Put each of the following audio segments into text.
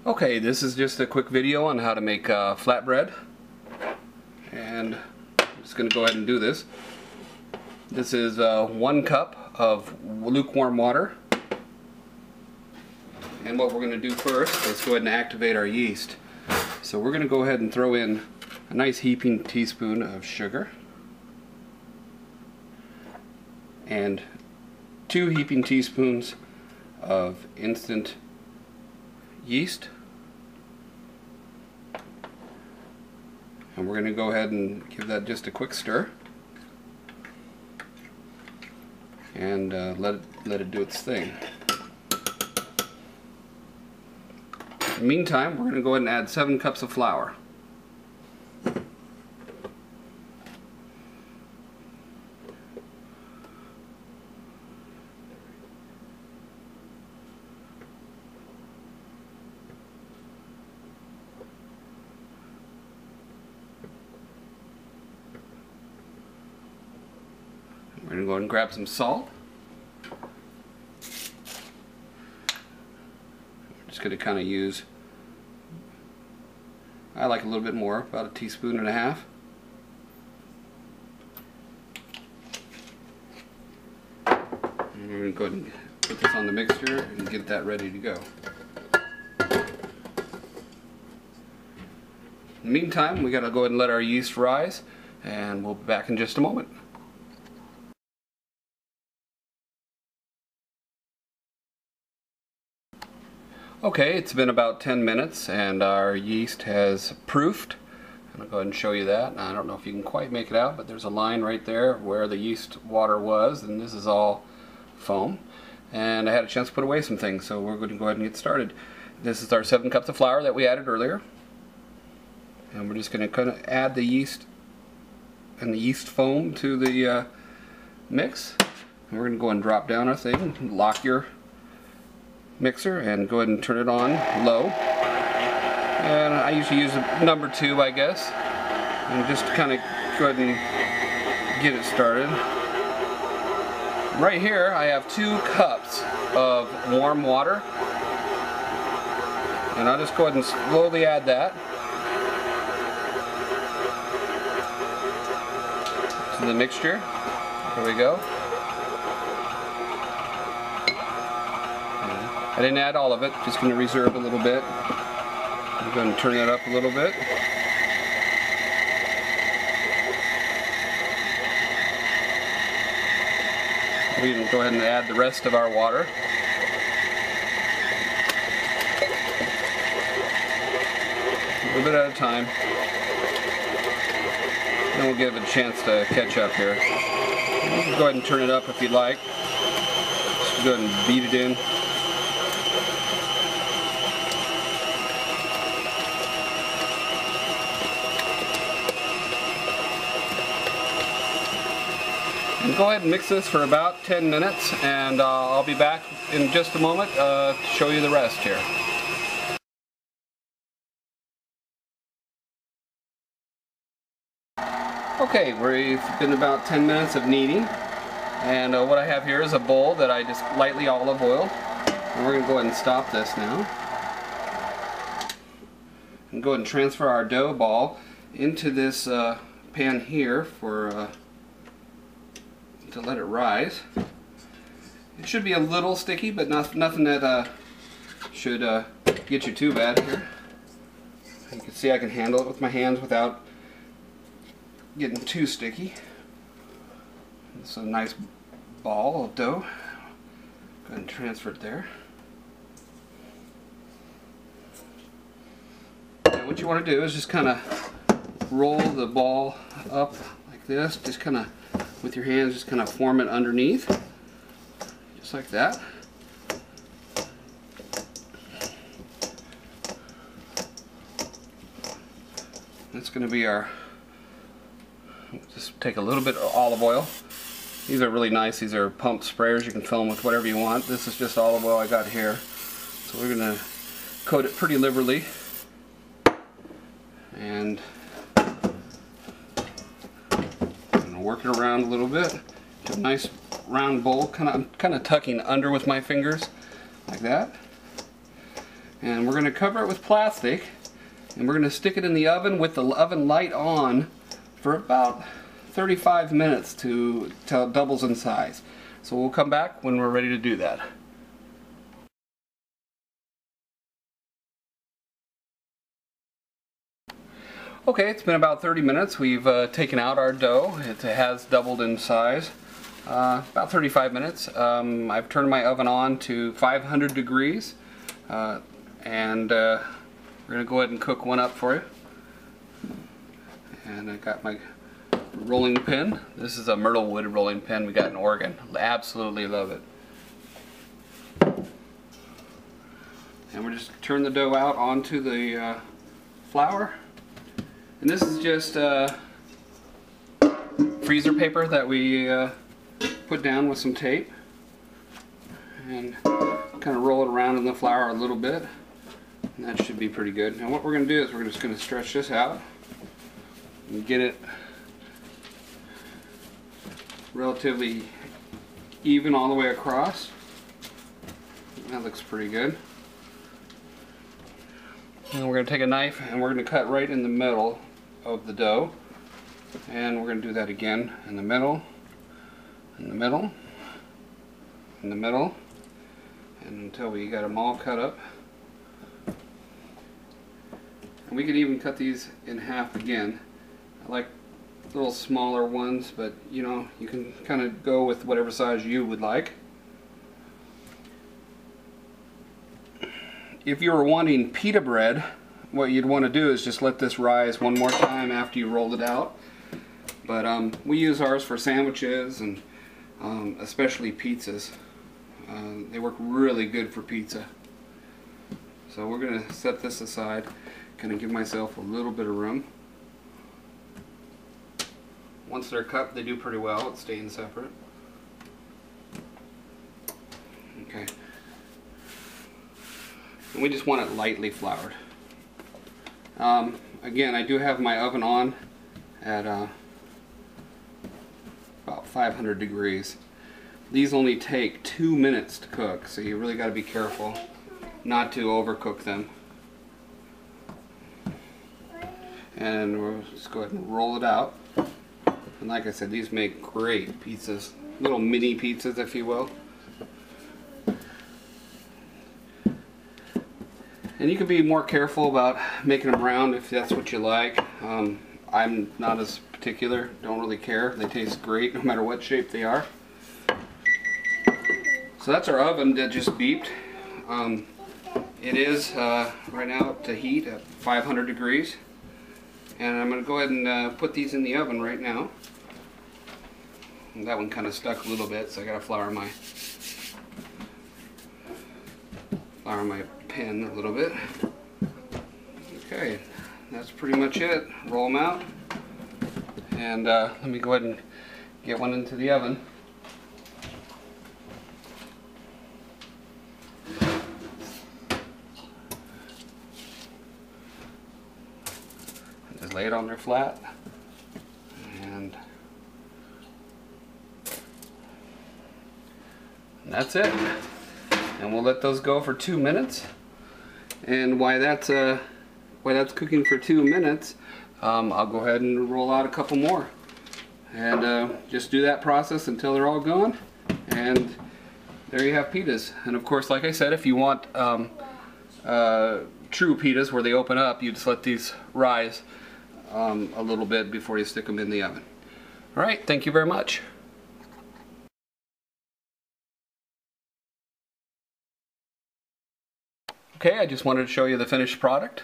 Okay, this is just a quick video on how to make flatbread, and I'm just going to go ahead and do this. This is 1 cup of lukewarm water, and what we're going to do first is go ahead and activate our yeast. So we're going to go ahead and throw in a nice heaping teaspoon of sugar and 2 heaping teaspoons of instant yeast, and we're going to go ahead and give that just a quick stir and let it do its thing. In the meantime, we're going to go ahead and add 7 cups of flour. We're going to go ahead and grab some salt. We're just going to kind of use, I like a little bit more, about 1.5 teaspoons. And we're going to go ahead and put this on the mixture and get that ready to go. In the meantime, we got to go ahead and let our yeast rise, and we'll be back in just a moment. Okay, it's been about 10 minutes and our yeast has proofed. I'll go ahead and show you that. I don't know if you can quite make it out, but there's a line right there where the yeast water was, and this is all foam. And I had a chance to put away some things, so we're going to go ahead and get started. This is our 7 cups of flour that we added earlier. And we're just going to kind of add the yeast and the yeast foam to the mix. And we're going to go and drop down our thing, lock your mixer, and go ahead and turn it on low. And I usually use a number 2, I guess, and just kind of go ahead and get it started. Right here I have 2 cups of warm water, and I'll just go ahead and slowly add that to the mixture. There we go. I didn't add all of it, just going to reserve a little bit. I'm going to turn that up a little bit. We can go ahead and add the rest of our water. A little bit at a time. Then we'll give it a chance to catch up here. You can go ahead and turn it up if you'd like. Just go ahead and beat it in. Go ahead and mix this for about 10 minutes, and I'll be back in just a moment to show you the rest here. Okay, we've been about 10 minutes of kneading, and what I have here is a bowl that I just lightly olive oiled, and we're going to go ahead and stop this now. And go ahead and transfer our dough ball into this pan here for to let it rise. It should be a little sticky, but nothing that should get you too bad here. You can see I can handle it with my hands without getting too sticky. It's a nice ball of dough. Go ahead and transfer it there. And what you want to do is just kind of roll the ball up like this, just kind of with your hands, just kind of form it underneath, just like that. That's going to be our, just take a little bit of olive oil. These are really nice. These are pump sprayers. You can fill them with whatever you want. This is just olive oil I got here. So we're going to coat it pretty liberally. And work it around a little bit. Get a nice round bowl, kind of tucking under with my fingers like that. And we're going to cover it with plastic, and we're going to stick it in the oven with the oven light on for about 35 minutes till it doubles in size. So we'll come back when we're ready to do that. Okay, it's been about 30 minutes. We've taken out our dough. It has doubled in size. About 35 minutes. I've turned my oven on to 500 degrees. And we're going to go ahead and cook one up for you. And I got my rolling pin. This is a myrtle wood rolling pin we got in Oregon. Absolutely love it. And we're just turn the dough out onto the flour. And this is just freezer paper that we put down with some tape. And kind of roll it around in the flour a little bit. And that should be pretty good. Now what we're going to do is we're just going to stretch this out and get it relatively even all the way across. That looks pretty good. And we're going to take a knife and we're going to cut right in the middle of the dough. And we're going to do that again in the middle, in the middle, in the middle, and until we got them all cut up. And we could even cut these in half again. I like little smaller ones, but you know, you can kind of go with whatever size you would like. If you were wanting pita bread, what you'd want to do is just let this rise one more time after you rolled it out. But we use ours for sandwiches and especially pizzas. They work really good for pizza. So we're going to set this aside, kind of give myself a little bit of room. Once they're cut, they do pretty well at staying separate. Okay. And we just want it lightly floured. Again, I do have my oven on at about 500 degrees. These only take 2 minutes to cook, so you really got to be careful not to overcook them. And we'll just go ahead and roll it out. And like I said, these make great pizzas, little mini pizzas, if you will. And you can be more careful about making them round if that's what you like. I'm not as particular, don't really care. They taste great no matter what shape they are. So that's our oven that just beeped. It is right now up to heat at 500 degrees. And I'm going to go ahead and put these in the oven right now. And that one kind of stuck a little bit, so I got to flour my pen a little bit. Okay, that's pretty much it. Roll them out. And let me go ahead and get one into the oven. Just lay it on there flat. And that's it. And we'll let those go for 2 minutes. And while that's cooking for 2 minutes, I'll go ahead and roll out a couple more. And just do that process until they're all gone. And there you have pitas. And of course, like I said, if you want true pitas where they open up, you just let these rise a little bit before you stick them in the oven. Alright, thank you very much. Okay, I just wanted to show you the finished product.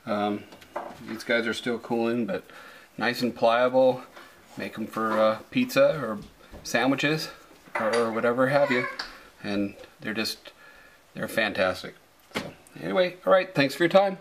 These guys are still cooling, but nice and pliable. Make them for pizza or sandwiches or whatever have you. And they're fantastic. So anyway, alright, thanks for your time.